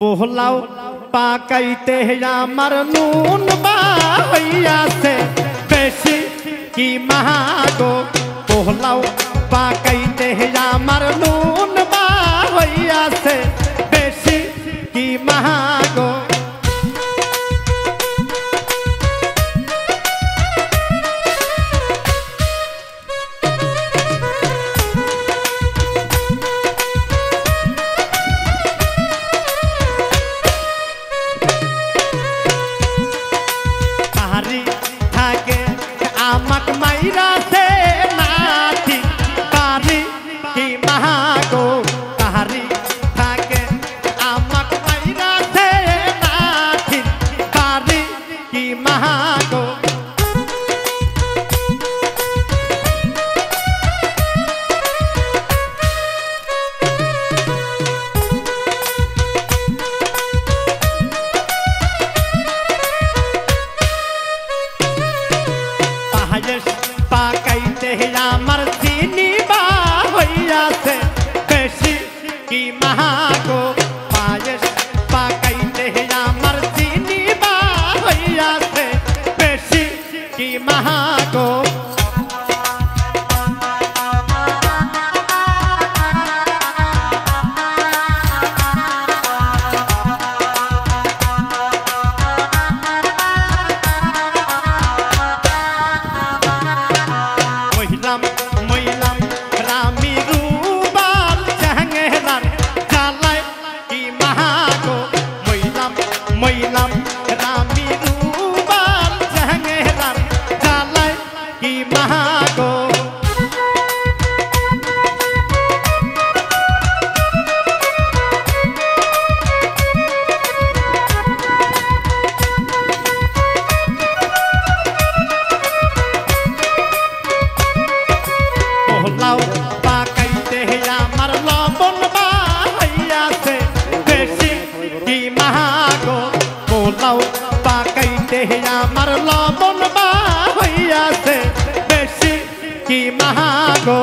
पोहलाओ पाकैते আমার নুন বাহইয়াছে বেশি কি মাগো পোহলাও পাকৈতে আমার নুন বাহইয়াছে বেশি কি মাগো आमक मायरा से नाती तारी की महागो तारी थाके आमक मायरा से नाती तारी की महागो पाकैते আমার চিনি বাহইয়াছে বেশি কি মাগো পায়েস পাকৈতে আমার চিনি বাহইয়াছে বেশি কি মাগো মইলাম রামি রুবাল জাহাঙ্গেরার জালাই কি মাগো মইলাম রামি রুবাল জাহাঙ্গেরার জালাই কি মাগো पोहलाओ पाकैते আমার লবণ বাহইয়াছে বেশি কি মাগো পোহলাও পাকৈতে আমার লবণ বাহইয়াছে বেশি কি মাগো